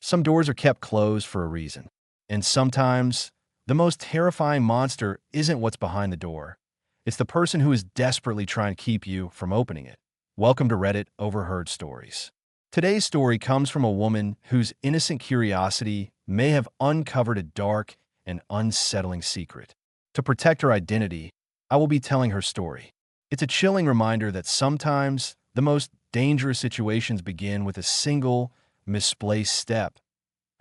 Some doors are kept closed for a reason. And sometimes, the most terrifying monster isn't what's behind the door. It's the person who is desperately trying to keep you from opening it. Welcome to Reddit Overheard Stories. Today's story comes from a woman whose innocent curiosity may have uncovered a dark and unsettling secret. To protect her identity, I will be telling her story. It's a chilling reminder that sometimes the most dangerous situations begin with a single, misplaced step.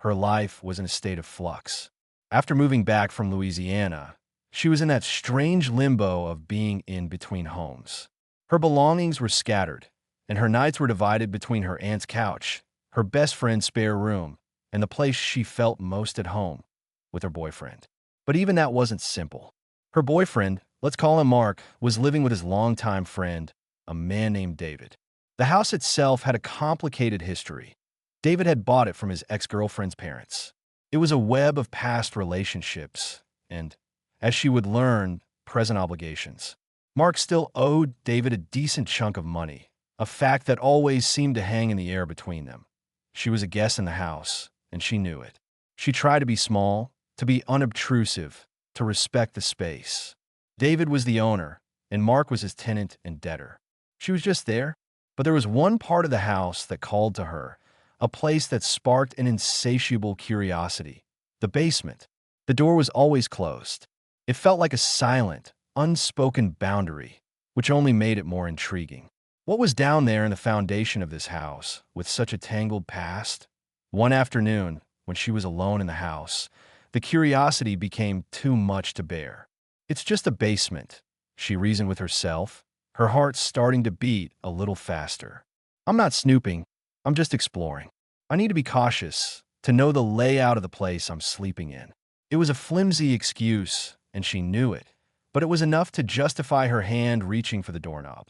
Her life was in a state of flux. After moving back from Louisiana, she was in that strange limbo of being in between homes. Her belongings were scattered, and her nights were divided between her aunt's couch, her best friend's spare room, and the place she felt most at home, with her boyfriend. But even that wasn't simple. Her boyfriend, let's call him Mark, was living with his longtime friend, a man named David. The house itself had a complicated history. David had bought it from his ex-girlfriend's parents. It was a web of past relationships and, as she would learn, present obligations. Mark still owed David a decent chunk of money, a fact that always seemed to hang in the air between them. She was a guest in the house, and she knew it. She tried to be small, to be unobtrusive, to respect the space. David was the owner, and Mark was his tenant and debtor. She was just there, but there was one part of the house that called to her, a place that sparked an insatiable curiosity. The basement. The door was always closed. It felt like a silent, unspoken boundary, which only made it more intriguing. What was down there in the foundation of this house, with such a tangled past? One afternoon, when she was alone in the house, the curiosity became too much to bear. It's just a basement, she reasoned with herself, her heart starting to beat a little faster. I'm not snooping, I'm just exploring. I need to be cautious, to know the layout of the place I'm sleeping in. It was a flimsy excuse, and she knew it, but it was enough to justify her hand reaching for the doorknob.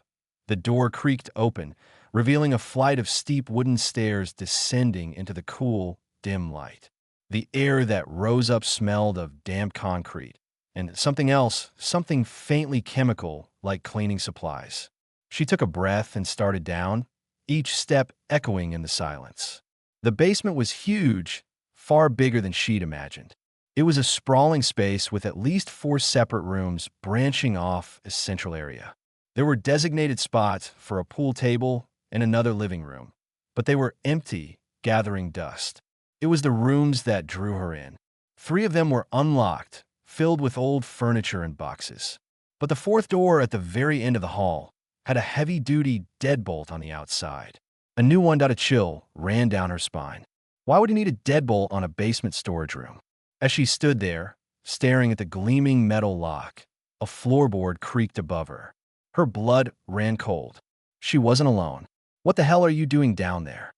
The door creaked open, revealing a flight of steep wooden stairs descending into the cool, dim light. The air that rose up smelled of damp concrete, and something else, something faintly chemical, like cleaning supplies. She took a breath and started down, each step echoing in the silence. The basement was huge, far bigger than she'd imagined. It was a sprawling space with at least 4 separate rooms branching off a central area. There were designated spots for a pool table and another living room, but they were empty, gathering dust. It was the rooms that drew her in. 3 of them were unlocked, filled with old furniture and boxes. But the 4th door at the very end of the hall had a heavy-duty deadbolt on the outside. A new one. A chill ran down her spine. Why would he need a deadbolt on a basement storage room? As she stood there, staring at the gleaming metal lock, a floorboard creaked above her. Her blood ran cold. She wasn't alone. What the hell are you doing down there?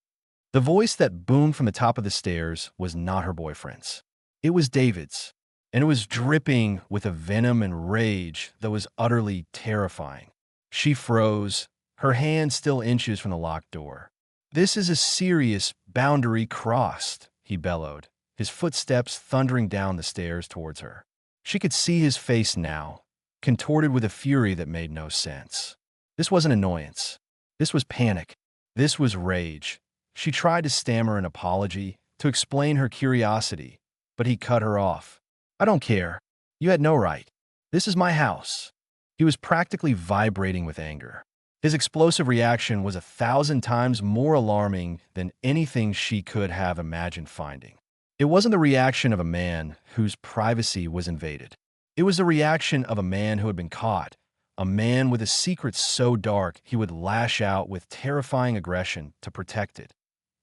The voice that boomed from the top of the stairs was not her boyfriend's. It was David's, and it was dripping with a venom and rage that was utterly terrifying. She froze, her hand still inches from the locked door. "This is a serious boundary crossed," he bellowed, his footsteps thundering down the stairs towards her. She could see his face now, contorted with a fury that made no sense. This wasn't annoyance. This was panic. This was rage. She tried to stammer an apology, to explain her curiosity, but he cut her off. "I don't care. You had no right. This is my house." He was practically vibrating with anger. His explosive reaction was 1,000 times more alarming than anything she could have imagined finding. It wasn't the reaction of a man whose privacy was invaded. It was the reaction of a man who had been caught, a man with a secret so dark he would lash out with terrifying aggression to protect it.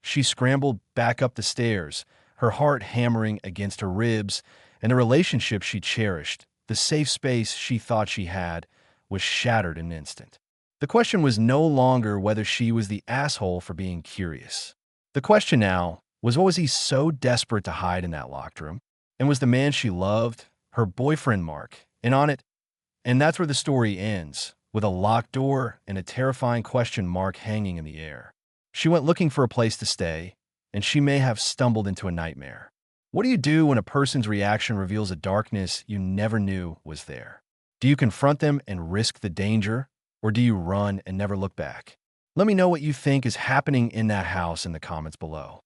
She scrambled back up the stairs, her heart hammering against her ribs, and the relationship she cherished, the safe space she thought she had, was shattered in an instant. The question was no longer whether she was the asshole for being curious. The question now was, what was he so desperate to hide in that locked room? And was the man she loved, her boyfriend Mark, in on it? And that's where the story ends, with a locked door and a terrifying question mark hanging in the air. She went looking for a place to stay, and she may have stumbled into a nightmare. What do you do when a person's reaction reveals a darkness you never knew was there? Do you confront them and risk the danger, or do you run and never look back? Let me know what you think is happening in that house in the comments below.